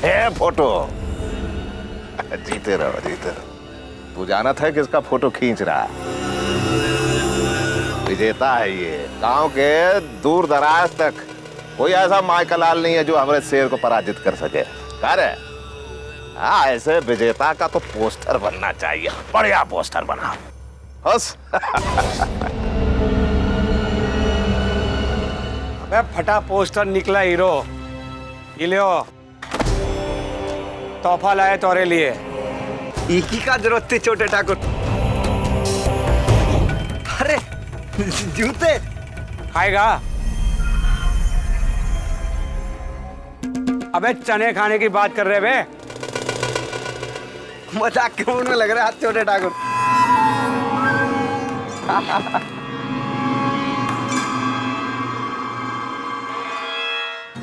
है फोटो। जीते रहो जीते रहो। तू जाना था किसका फोटो खींच रहा? विजेता है ये। गांव के दूर दराज तक कोई ऐसा माइकलाल नहीं है जो हमारे शेर को पराजित कर सके। हाँ, ऐसे विजेता का तो पोस्टर बनना चाहिए। बढ़िया पोस्टर बना बस। अबे फटा पोस्टर निकला हीरो। ये लियो, तोहफा लाए तोरे लिए। एक ही का जरूरत थी छोटे ठाकुर। अरे जूते खाएगा? अबे चने खाने की बात कर रहे बे। मजाक के मूड में लग रहा है छोटे ठाकुर।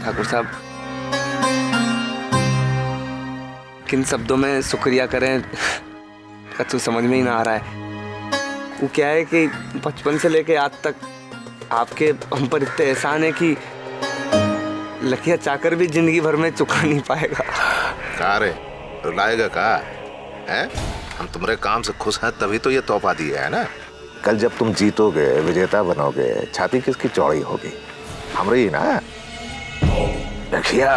ठाकुर साहब, किन शब्दों में शुक्रिया करें कछु समझ में ही ना आ रहा है। वो क्या है कि बचपन से लेके आज तक आपके हम पर इतने एहसान है कि लकिया चाकर भी जिंदगी भर में चुका नहीं पाएगा। का रे, रुलाएगा का है? हम तुम्हारे काम से खुश हैं तभी तो ये तोहफा दिया है ना। कल जब तुम जीतोगे, विजेता बनोगे, छाती किसकी चौड़ी होगी? हमारी ना। देखिया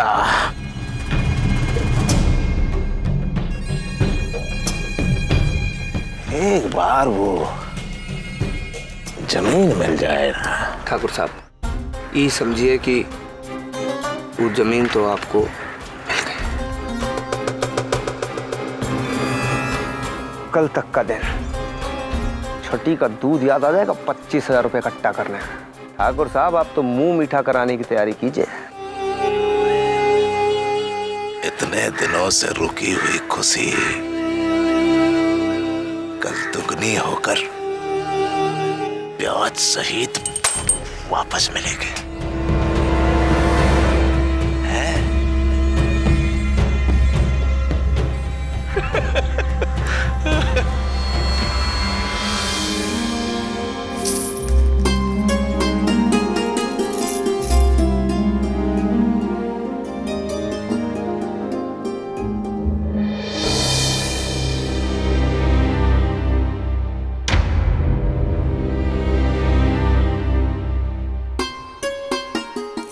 एक बार वो जमीन मिल जाए ना। ठाकुर साहब, ये समझिए कि वो जमीन तो आपको मिल गई। कल तक का दिन छठी का दूध याद आ जाएगा। 25,000 रुपये इकट्ठा करने। ठाकुर साहब, आप तो मुंह मीठा कराने की तैयारी कीजिए। इतने दिनों से रुकी हुई खुशी कल दुगनी होकर ब्याज सहित वापस मिलेगी।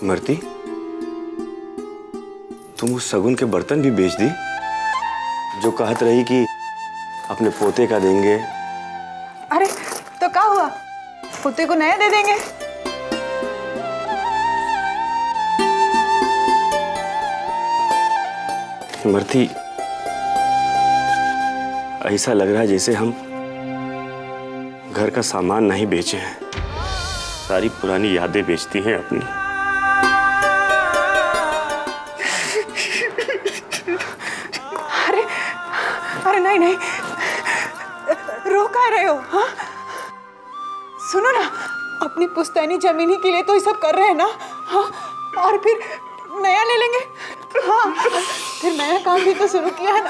मरती, तुम उस सगुन के बर्तन भी बेच दी जो कहत रही कि अपने पोते का देंगे। अरे तो क्या हुआ, पोते को नया दे देंगे। मरती, ऐसा लग रहा है जैसे हम घर का सामान नहीं बेचे हैं, सारी पुरानी यादें बेचती हैं अपनी। अरे नहीं नहीं, रो कह रहे हो? हाँ, सुनो ना, अपनी पुश्तैनी जमीन ही के लिए तो ये सब कर रहे हैं ना। हाँ, और फिर नया ले लेंगे। हाँ, फिर नया काम भी तो शुरू किया है ना।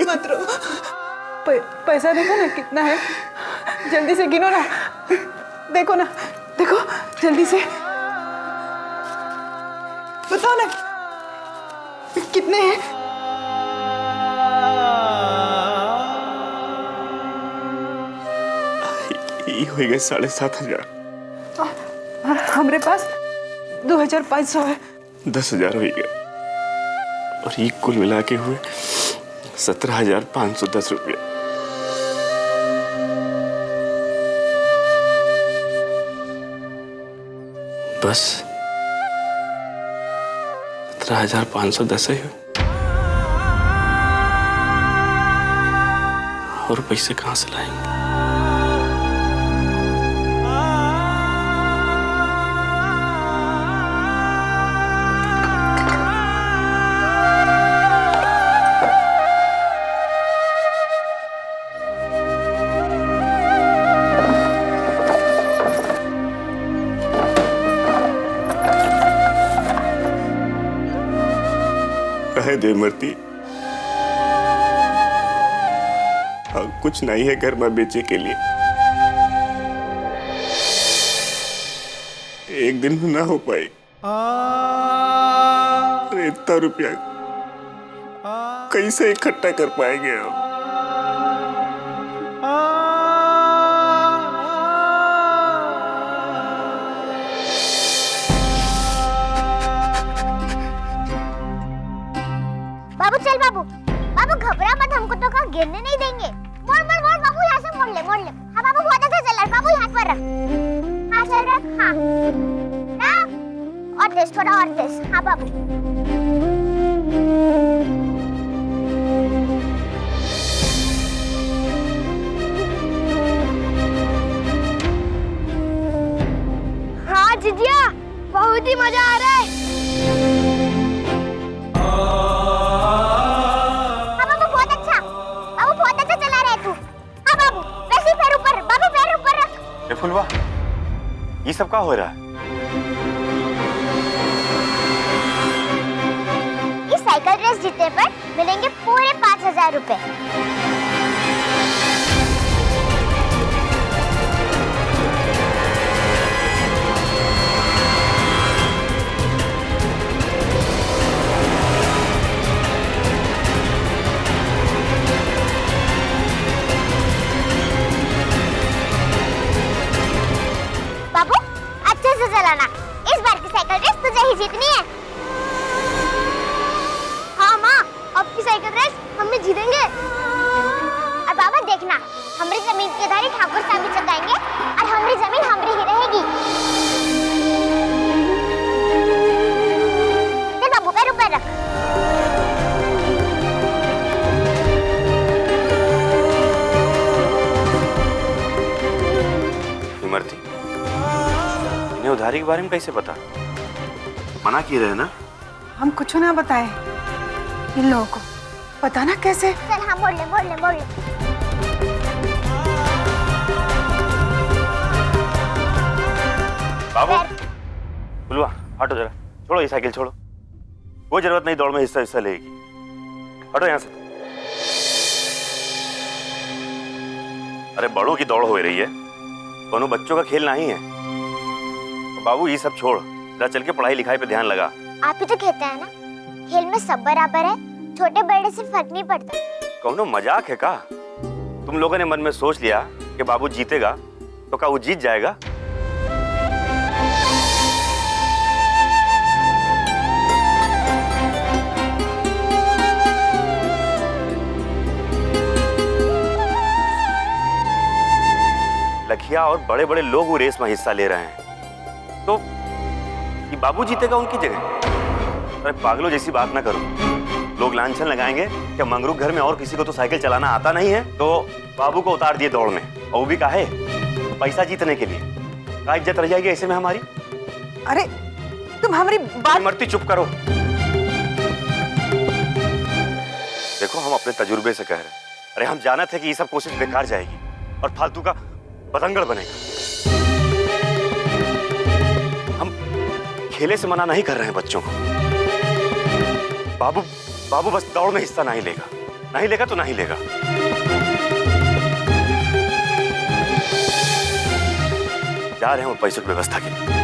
मत रो। पैसा देखो ना कितना है, जल्दी से गिनो ना। देखो ना, देखो जल्दी से बताओ ना कितने हैं। ये हो गए 7,500। हमारे पास 2,500 है। 10,000 हो गया और ये कुल मिला के हुए 17,510 रुपये। बस 17,510 ही हुए। और पैसे कहाँ से लाएंगे? कहे दे मरती, कुछ नहीं है घर में बेचे के लिए। एक दिन में ना हो पाए। इतना रुपया कैसे इकट्ठा कर पाएंगे हम? बाबू चल बाबू, बाबू घबरा मत, हमको तो कहाँ गिरने नहीं देंगे। मोड़ मोड़ मोड़ बाबू, यहाँ से मोड़ ले मोड़ ले। हाँ बाबू बहुत अच्छा चल रहा है, बाबू हाथ पर रख, हाँ चल रख, हाँ ना, और तेज, थोड़ा और तेज, हाँ बाबू। हाँ जिजिया, बहुत ही मजा आ रहा है। फुलवा, ये सब क्या हो रहा है? इस साइकिल रेस जीतने पर मिलेंगे पूरे 5,000 रुपए। बाबू अच्छे से चलाना, इस बार की साइकिल रेस तुझे ही जीतनी है। हाँ माँ, अब की साइकिल रेस हम ही जीतेंगे। और बाबा देखना, हमारी जमीन के धारी ठाकुर साहब भी चलाएंगे और हमारी जमीन हमारी ही रहेगी। चल बाबू पैर ऊपर रख। इमरती, इन्हें उधारी के बारे में कैसे पता? मना किए रहे ना? हम कुछ ना बताएं इन लोगों को, पता ना कैसे। चल हाँ मोड़ ले मोड़ ले मोड़ ले। बाबू, फुलवा हटो जरा, छोड़ो ये साइकिल छोड़ो, कोई जरूरत नहीं दौड़ में हिस्सा लेगी, हटो यहाँ से। अरे बड़ों की दौड़ हो रही है, दोनों बच्चों का खेल नहीं है। बाबू ये सब छोड़, जरा चल के पढ़ाई लिखाई पे ध्यान लगा। आप ही तो कहते हैं ना, खेल में सब बराबर है, छोटे बड़े से फर्क नहीं पड़ता। कौनो मजाक है का? तुम लोगों ने मन में सोच लिया कि बाबू जीतेगा, तो क्या वो जीत जाएगा? लखिया और बड़े बड़े लोग वो रेस में हिस्सा ले रहे हैं, तो ये बाबू जीतेगा उनकी जगह? अरे पागलों जैसी बात ना करो, लोग लांछन लगाएंगे कि मंगरू घर में और किसी को तो साइकिल चलाना आता नहीं है, तो बाबू को उतार दिए दौड़ में, और वो भी काहे? पैसा जीतने के लिए। क्या इज्जत रह जाएगी ऐसे में हमारी? अरे तुम हमारी बात। इमरती चुप करो। देखो हम अपने तजुर्बे से कह रहे हैं, अरे हम जानते थे कि ये सब कोशिश बेकार जाएगी और फालतू का बतंगड़ बनेगा। हम खेले से मना नहीं कर रहे हैं बच्चों को। बाबू बस दौड़ में हिस्सा नहीं लेगा तो नहीं लेगा। जा रहे हैं वो पैसों की व्यवस्था के लिए।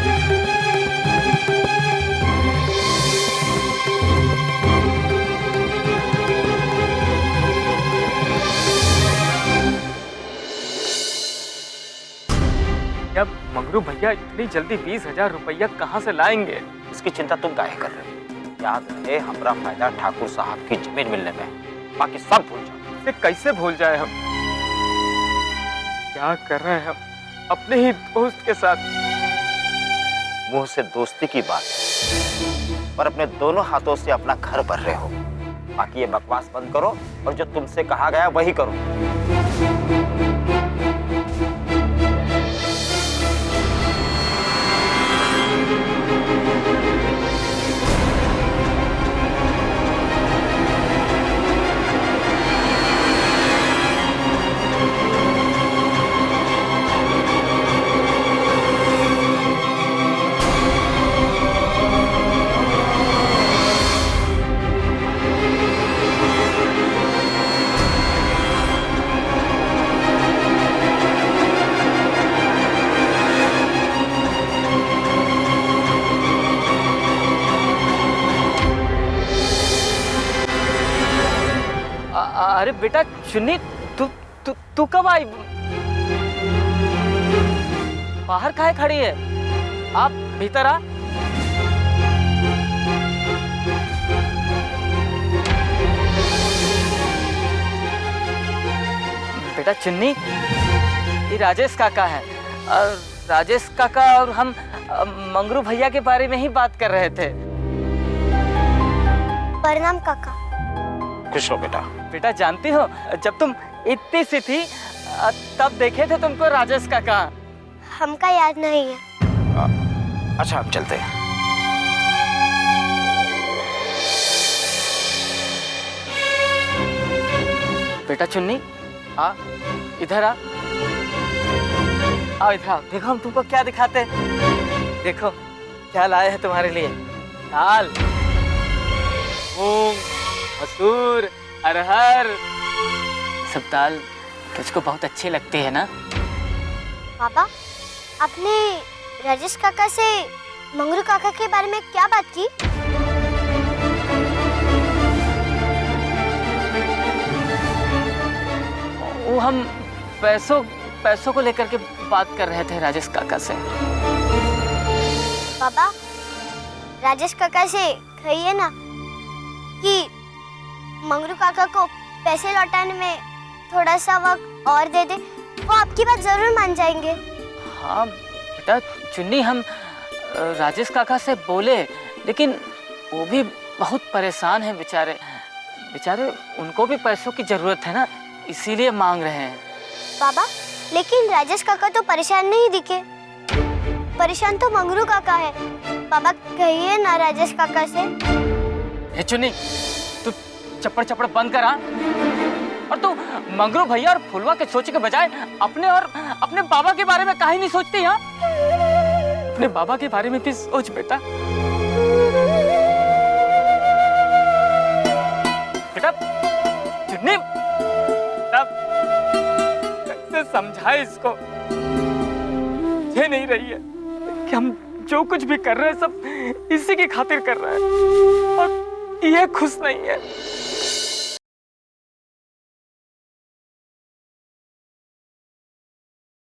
अब मंगरू भैया इतनी जल्दी 20,000 रुपया कहाँ से लाएंगे? इसकी चिंता तुम काहे कर रहे हो? याद रहे हमारा फायदा ठाकुर साहब की जमीन मिलने में, बाकी सब भूल जाओ। इसे कैसे भूल जाए हम? क्या कर रहे हैं हम अपने ही दोस्त के साथ? मुंह से दोस्ती की बात है, पर अपने दोनों हाथों से अपना घर भर रहे हो। बाकी ये बकवास बंद करो और जो तुमसे कहा गया वही करो। बेटा चुन्नी, तू तू तू कब आई? बाहर काहे खड़ी है? आप भीतर आ। बेटा चुन्नी, ये राजेश काका है। राजेश काका और हम मंगरू भैया के बारे में ही बात कर रहे थे। प्रणाम काका। खुश रहो बेटा। बेटा जानती हो, जब तुम इतनी सी थी तब देखे थे तुमको राजेश काका। हमका याद नहीं है। अच्छा हम चलते हैं। बेटा चुन्नी, आ इधर आ। आओ इधर आओ। देखो हम तुमको क्या दिखाते हैं। देखो क्या लाए हैं तुम्हारे लिए। दाल, मूंग, मसूर, अरहर। सब दाल तुझको बहुत अच्छी लगती है ना? पापा, आपने राजेश काका से मंगरू काका के बारे में क्या बात की? वो हम पैसों को लेकर के बात कर रहे थे राजेश काका से। पापा, राजेश काका से कहिए ना कि मंगरू काका को पैसे लौटाने में थोड़ा सा वक्त और दे दे, वो आपकी बात जरूर मान जाएंगे। हाँ बेटा चुन्नी, हम राजेश काका से बोले, लेकिन वो भी बहुत परेशान हैं बेचारे। उनको भी पैसों की जरूरत है ना, इसीलिए मांग रहे हैं। पापा, लेकिन राजेश काका तो परेशान नहीं दिखे। परेशान तो मंगरू काका है। पापा कहिए ना राजेश काका से। हे चुन्नी, तू चप्पड़ बंद कर। और तू मंगरू भैया और फुलवा के सोचने के बजाय अपने और अपने बाबा के बारे में काहे नहीं सोचती? हाँ, अपने बाबा के बारे में भी सोच बेटा। बेटा चुन्नी, कैसे समझाए इसको? ये नहीं रही है कि हम जो कुछ भी कर रहे हैं सब इसी की खातिर कर रहे हैं, और ये खुश नहीं है।